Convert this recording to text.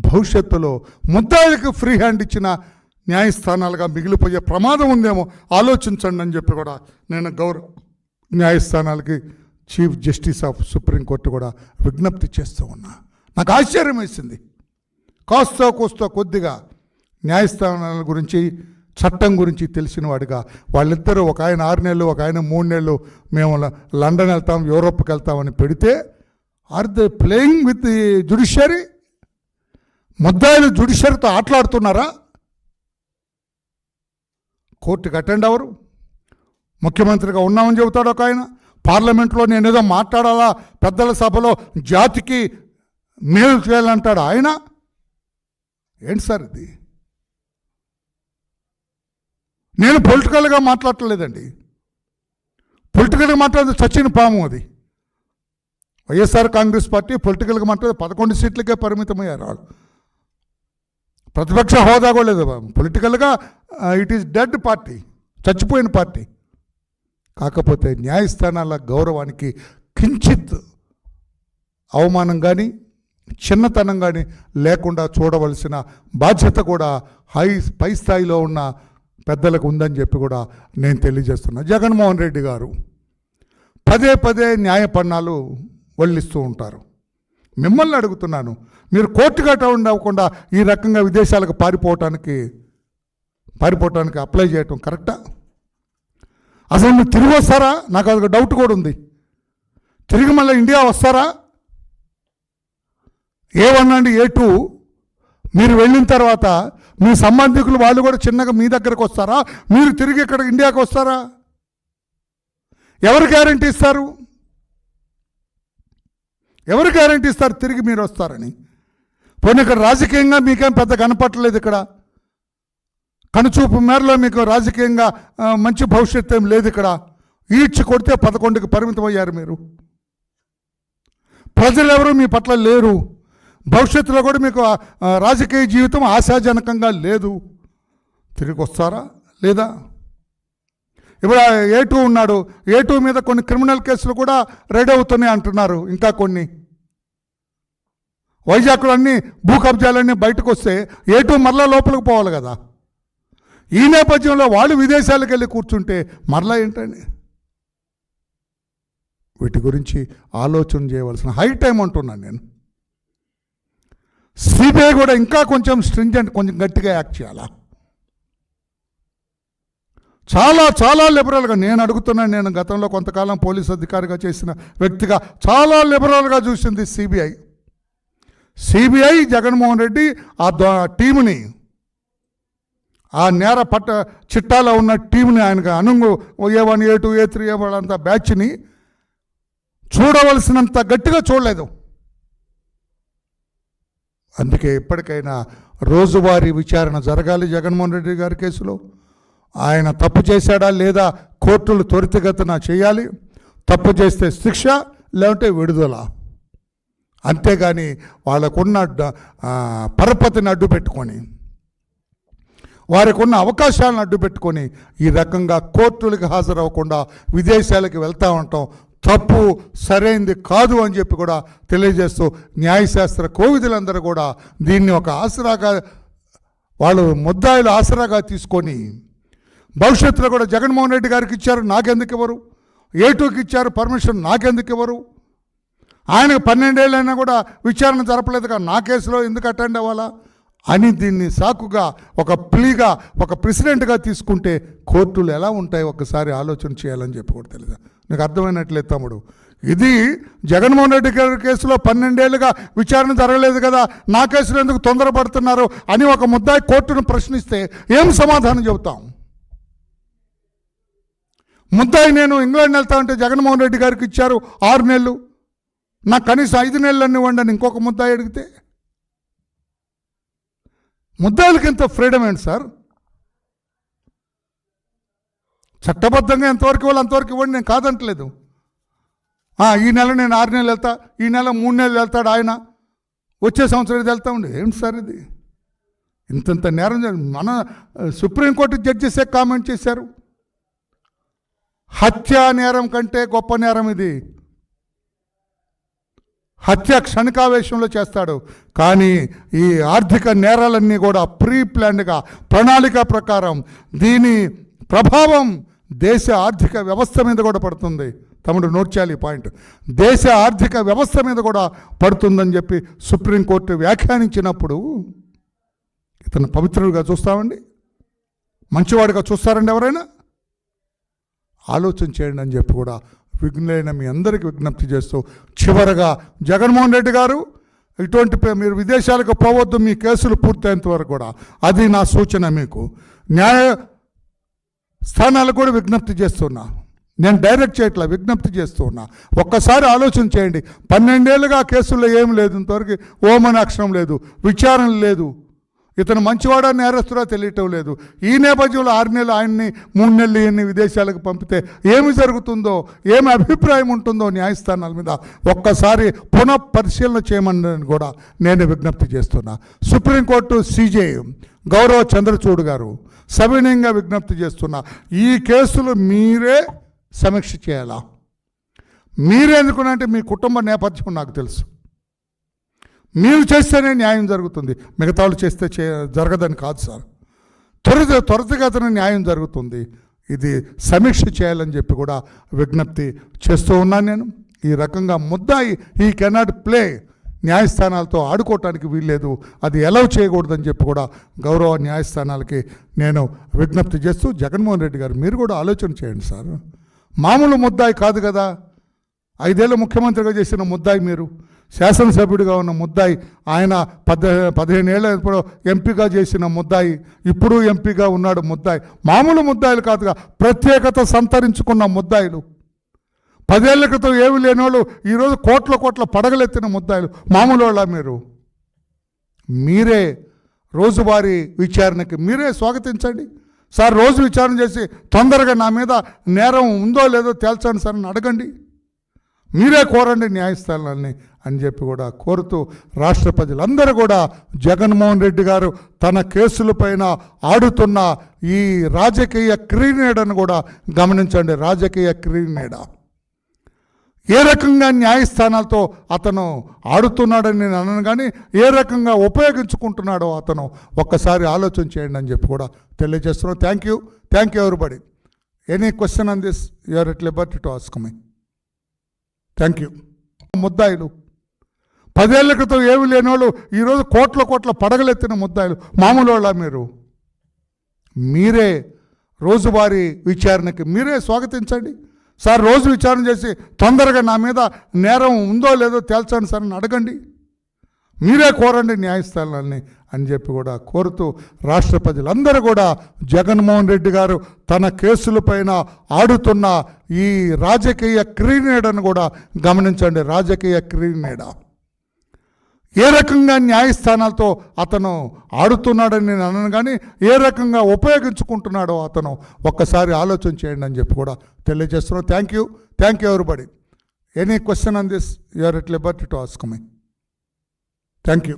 భవిష్యత్తులో ముద్దాయిలకు free hand ఇచ్చిన న్యాయస్థానాలుగా మిగిలిపోయే ప్రమాదం ఉందేమో ఆలోచించండి అని చెప్పి కూడా నేను న్యాయస్థానాలకి చీఫ్ జస్టిస్ ఆఫ్ సుప్రీంకోర్టు కూడా విజ్ఞప్తి చేస్తూ ఉన్నా. నాకు ఆశ్చర్యం వేసింది. కోస్తా కొద్దిగా న్యాయస్థానాల గురించి చట్టం గురించి తెలిసిన వాడిగా వాళ్ళిద్దరూ, ఒక ఆయన 6 నెలలు, ఒక ఆయన 3 నెలలు మేము లండన్ వెళ్తాం, యూరోప్కి వెళ్తామని పెడితే, are they playing with the judiciary? ముద్దాయిలు జ్యుడిషియరీతో ఆటలాడుతున్నారా? కోర్టుకి అటెండ్ అవ్వరు. ముఖ్యమంత్రిగా ఉన్నామని చెబుతాడు ఒక ఆయన, పార్లమెంట్లో నేనేదో మాట్లాడాలా, పెద్దల సభలో జాతికి మేలు చేయాలంటాడు ఆయన. ఏంటి సార్ ఇది? నేను పొలిటికల్గా మాట్లాడలేదండి. పొలిటికల్గా మాట్లాడితే చచ్చిన పాము అది. వైఎస్ఆర్ కాంగ్రెస్ పార్టీ పొలిటికల్గా మాట్లాడితే 11 సీట్లకే పరిమితమయ్యారు వాళ్ళు. ప్రతిపక్ష హోదా కూడా లేదు. పొలిటికల్గా ఇట్ ఈస్ డెడ్ పార్టీ, చచ్చిపోయిన పార్టీ. కాకపోతే న్యాయస్థానాల గౌరవానికి కించిత్ అవమానం కానీ చిన్నతనం కానీ లేకుండా చూడవలసిన బాధ్యత కూడా పై స్థాయిలో ఉన్న పెద్దలకు ఉందని చెప్పి కూడా నేను తెలియజేస్తున్నా. జగన్మోహన్ రెడ్డి గారు పదే న్యాయ పన్నాలు వల్లిస్తూ ఉంటారు. మిమ్మల్ని అడుగుతున్నాను, మీరు కోర్టు గట్ట ఉండకుండా ఈ రకంగా విదేశాలకు పారిపోవటానికి అప్లై చేయటం కరెక్టా? అసలు మీరు తిరిగి వస్తారా? నాకు అదొక డౌట్ కూడా ఉంది. తిరిగి మళ్ళీ ఇండియా వస్తారా? A1 అండ్ A2 మీరు వెళ్ళిన తర్వాత మీ సంబంధికులు వాళ్ళు కూడా చిన్నగా మీ దగ్గరకు వస్తారా? మీరు తిరిగి ఇక్కడ ఇండియాకి వస్తారా? ఎవరు గ్యారంటీ ఇస్తారు? తిరిగి మీరు వస్తారని? పోనీ ఇక్కడ రాజకీయంగా మీకేం పెద్ద కనపట్టలేదు. ఇక్కడ కనుచూపు మేరలో మీకు రాజకీయంగా మంచి భవిష్యత్తు ఏం లేదు. ఇక్కడ ఈడ్చి కొడితే 11కి పరిమితమయ్యారు మీరు. ప్రజలు ఎవరు మీ పట్ల లేరు. భవిష్యత్తులో కూడా మీకు రాజకీయ జీవితం ఆశాజనకంగా లేదు. తిరిగి వస్తారా లేదా? ఇప్పుడు A2 ఉన్నాడు. A2 మీద కొన్ని క్రిమినల్ కేసులు కూడా రెడీ అవుతున్నాయి అంటున్నారు. ఇంకా కొన్ని వైజాగ్లో అన్ని భూ కబ్జాలన్నీ బయటకు వస్తే A2 మరలా లోపలికి పోవాలి కదా. ఈ నేపథ్యంలో వాళ్ళు విదేశాలకు వెళ్ళి కూర్చుంటే మరలా ఏంటండి? వీటి గురించి ఆలోచన చేయవలసిన హై టైం అంటున్నాను నేను. సిబిఐ కూడా ఇంకా కొంచెం స్ట్రింజెంట్, కొంచెం గట్టిగా యాక్ట్ చేయాలా? చాలా లిబరల్గా నేను అడుగుతున్నాను. నేను గతంలో కొంతకాలం పోలీస్ అధికారిగా చేసిన వ్యక్తిగా చాలా లిబరల్గా చూసింది సిబిఐ జగన్మోహన్ రెడ్డి ఆ టీముని, ఆ నేర చిట్టాలో ఉన్న టీంని, ఆయనకు అనుంగు A1 A2 A3 వాళ్ళంతా బ్యాచ్ని చూడవలసినంత గట్టిగా చూడలేదు. అందుకే ఇప్పటికైనా రోజువారీ విచారణ జరగాలి జగన్మోహన్ రెడ్డి గారి కేసులో. ఆయన తప్పు చేశాడా లేదా కోర్టులు త్వరితగతిన చేయాలి. తప్పు చేస్తే శిక్ష, లేదంటే విడుదల. అంతేగాని వాళ్ళకున్న పరపతిని అడ్డు పెట్టుకొని, వారికి ఉన్న అవకాశాలను అడ్డు పెట్టుకొని ఈ రకంగా కోర్టులకు హాజరవ్వకుండా విదేశాలకు వెళ్తూ ఉంటాం తప్పు, సరైనది కాదు అని చెప్పి కూడా తెలియజేస్తూ న్యాయశాస్త్ర కోవిదులందరూ కూడా దీన్ని ఒక ఆసరాగా, వాళ్ళు ముద్దాయిలు ఆసరాగా తీసుకొని భవిష్యత్తులో కూడా జగన్మోహన్ రెడ్డి గారికి ఇచ్చారు, నాకెందుకు ఇవ్వరు? A2కి ఇచ్చారు పర్మిషన్, నాకెందుకు ఇవ్వరు? ఆయనకు 12 ఏళ్ళైనా కూడా విచారణ జరపలేదుగా, నా కేసులో ఎందుకు అటెండ్ అవ్వాలా అని దీన్ని సాకుగా, ఒక ప్లీగా, ఒక ప్రెసిడెంట్గా తీసుకుంటే కోర్టులు ఎలా ఉంటాయి ఒక్కసారి ఆలోచన చేయాలని చెప్పి కూడా తెలియదు. నీకు అర్థమైనట్లేదు తమ్ముడు. ఇది జగన్మోహన్ రెడ్డి గారి కేసులో 12 ఏళ్ళుగా విచారణ జరగలేదు కదా, నా కేసులో ఎందుకు తొందరపడుతున్నారు అని ఒక ముద్దాయి కోర్టును ప్రశ్నిస్తే ఏం సమాధానం చెబుతాం? ముద్దాయి నేను ఇంగ్లాండ్ వెళ్తా ఉంటే జగన్మోహన్ రెడ్డి గారికి ఇచ్చారు 6 నెలలు, నాకు కనీసం 5 నెలలన్నీ ఇవ్వండి అని ఇంకొక ముద్దాయి అడిగితే, ముద్దాయిలకి ఎంత ఫ్రీడమ్ ఏంటి సార్? చట్టబద్ధంగా ఎంతవరకు ఇవ్వాలి అంతవరకు ఇవ్వండి, నేను కాదంటలేదు. ఈ నెల నేను 6 నెలలు వెళ్తా, ఈ నెల 3 నెలలు వెళ్తాడు ఆయన, వచ్చే సంవత్సరం ఇది వెళ్తా ఉండి. ఏంటి సార్ ఇది? ఇంతంత నేరం మన సుప్రీంకోర్టు జడ్జిసే కామెంట్ చేశారు, హత్యా నేరం కంటే గొప్ప నేరం ఇది. హత్య క్షణికావేశంలో చేస్తాడు. కానీ ఈ ఆర్థిక నేరాలన్నీ కూడా ప్రీ ప్లాన్డ్గా ప్రణాళిక ప్రకారం దీని ప్రభావం దేశ ఆర్థిక వ్యవస్థ మీద కూడా పడుతుంది. తమ్ముడు నోట్ చేయాలి ఈ పాయింట్. దేశ ఆర్థిక వ్యవస్థ మీద కూడా పడుతుందని చెప్పి సుప్రీంకోర్టు వ్యాఖ్యానించినప్పుడు ఇతను పవిత్రుడిగా చూస్తామండి? మంచివాడిగా చూస్తారండి ఎవరైనా? ఆలోచన చేయండి అని చెప్పి కూడా విఘ్నులైన మీ అందరికీ విజ్ఞప్తి చేస్తూ, చివరగా జగన్మోహన్ రెడ్డి గారు ఇటువంటి మీరు విదేశాలకు పోవద్దు మీ కేసులు పూర్తయ్యేంత వరకు కూడా. అది నా సూచన మీకు. న్యాయ స్థానాలకు కూడా విజ్ఞప్తి చేస్తున్నా. నేను డైరెక్ట్ చేయట్లా, విజ్ఞప్తి చేస్తూ ఉన్నా. ఒక్కసారి ఆలోచన చేయండి. 12 ఏళ్ళుగా కేసుల్లో ఏం లేదు, ఇంతవరకు ఓమని అక్షరం లేదు, విచారణ లేదు. ఇతను మంచివాడా నేరస్తుడా తెలియటం లేదు. ఈ నేపథ్యంలో 6 నెలలు ఆయన్ని 3 నెలలు ఈయన్ని విదేశాలకు పంపితే ఏమి జరుగుతుందో, ఏమి అభిప్రాయం ఉంటుందో న్యాయస్థానాల మీద ఒక్కసారి పునఃపరిశీలన చేయమని కూడా నేను విజ్ఞప్తి చేస్తున్నా. సుప్రీంకోర్టు CJI గౌరవ చంద్రచూడ్ గారు సవినయంగా విజ్ఞప్తి చేస్తున్నా, ఈ కేసులు మీరే సమీక్ష చేయాలా. మీరే ఎందుకునంటే మీ కుటుంబ నేపథ్యం నాకు తెలుసు. మీరు చేస్తేనే న్యాయం జరుగుతుంది, మిగతా వాళ్ళు చేస్తే జరగదని కాదు సార్. త్వరితగతిన న్యాయం జరుగుతుంది. ఇది సమీక్ష చేయాలని చెప్పి కూడా విజ్ఞప్తి చేస్తూ ఉన్నాను నేను. ఈ రకంగా ముద్దాయి ఈ కెనాట్ ప్లే, న్యాయస్థానాలతో ఆడుకోవటానికి వీల్లేదు, అది ఎలవ్ చేయకూడదని చెప్పి కూడా గౌరవ న్యాయస్థానాలకి నేను విజ్ఞప్తి చేస్తూ, జగన్మోహన్ రెడ్డి గారు మీరు కూడా ఆలోచన చేయండి సార్. మామూలు ముద్దాయి కాదు కదా. 5 ఏళ్ళు ముఖ్యమంత్రిగా చేసిన ముద్దాయి మీరు, శాసనసభ్యుడిగా ఉన్న ముద్దాయి, ఆయన 15 ఏళ్ళ ఇప్పుడు ఎంపీగా చేసిన ముద్దాయి, ఇప్పుడు ఎంపీగా ఉన్నాడు ముద్దాయి. మామూలు ముద్దాయిలు కాదుగా, ప్రత్యేకత సంతరించుకున్న ముద్దాయిలు. 10 ఏళ్ల క్రితం ఏమి లేని వాళ్ళు ఈరోజు కోట్ల పడగలెత్తిన ముద్దాయిలు. మామూలు వాళ్ళ మీరు? మీరే రోజువారీ విచారణకి మీరే స్వాగతించండి సార్. రోజు విచారణ చేసి తొందరగా నా మీద నేరం ఉందో లేదో తేల్చండి సార్ అని అడగండి. మీరే కోరండి న్యాయస్థానాలని అని చెప్పి కూడా కోరుతూ, రాష్ట్ర ప్రజలందరూ కూడా జగన్మోహన్ రెడ్డి గారు తన కేసులపైన ఆడుతున్న ఈ రాజకీయ క్రీనీడను కూడా గమనించండి. రాజకీయ క్రీనీడ ఏ రకంగా న్యాయస్థానాలతో అతను ఆడుతున్నాడని నేను అనను, కానీ ఏ రకంగా ఉపయోగించుకుంటున్నాడో అతను ఒక్కసారి ఆలోచన చేయండి అని చెప్పి కూడా తెలియజేస్తున్నాను. Thank you everybody. Any question on this you are at liberty to ask me. Thank you. ముద్దాయిలు 10 ఏళ్ల క్రితం ఏమి లేని వాళ్ళు ఈరోజు కోట్ల పడగలెత్తిన ముద్దాయిలు. మామూలు వాళ్ళ మీరు? మీరే రోజువారీ విచారణకి మీరే స్వాగతించండి సార్. రోజు విచారణ చేసి తొందరగా నా మీద నేరం ఉందో లేదో తేల్చండి సార్ అని అడగండి. మీరే కోరండి న్యాయస్థానాలని అని చెప్పి కూడా కోరుతూ, రాష్ట్ర ప్రజలందరూ కూడా జగన్మోహన్ రెడ్డి గారు తన కేసులపైన ఆడుతున్న ఈ రాజకీయ క్రీనీడను కూడా గమనించండి. రాజకీయ క్రీనీడ ఏ రకంగా న్యాయస్థానాలతో అతను ఆడుతున్నాడని నేను అనను, కానీ ఏ రకంగా ఉపయోగించుకుంటున్నాడో అతను ఒక్కసారి ఆలోచన చేయండి అని చెప్పి కూడా తెలియజేస్తున్నాను. Thank you everybody. Any question on this you are at liberty to ask me. Thank you.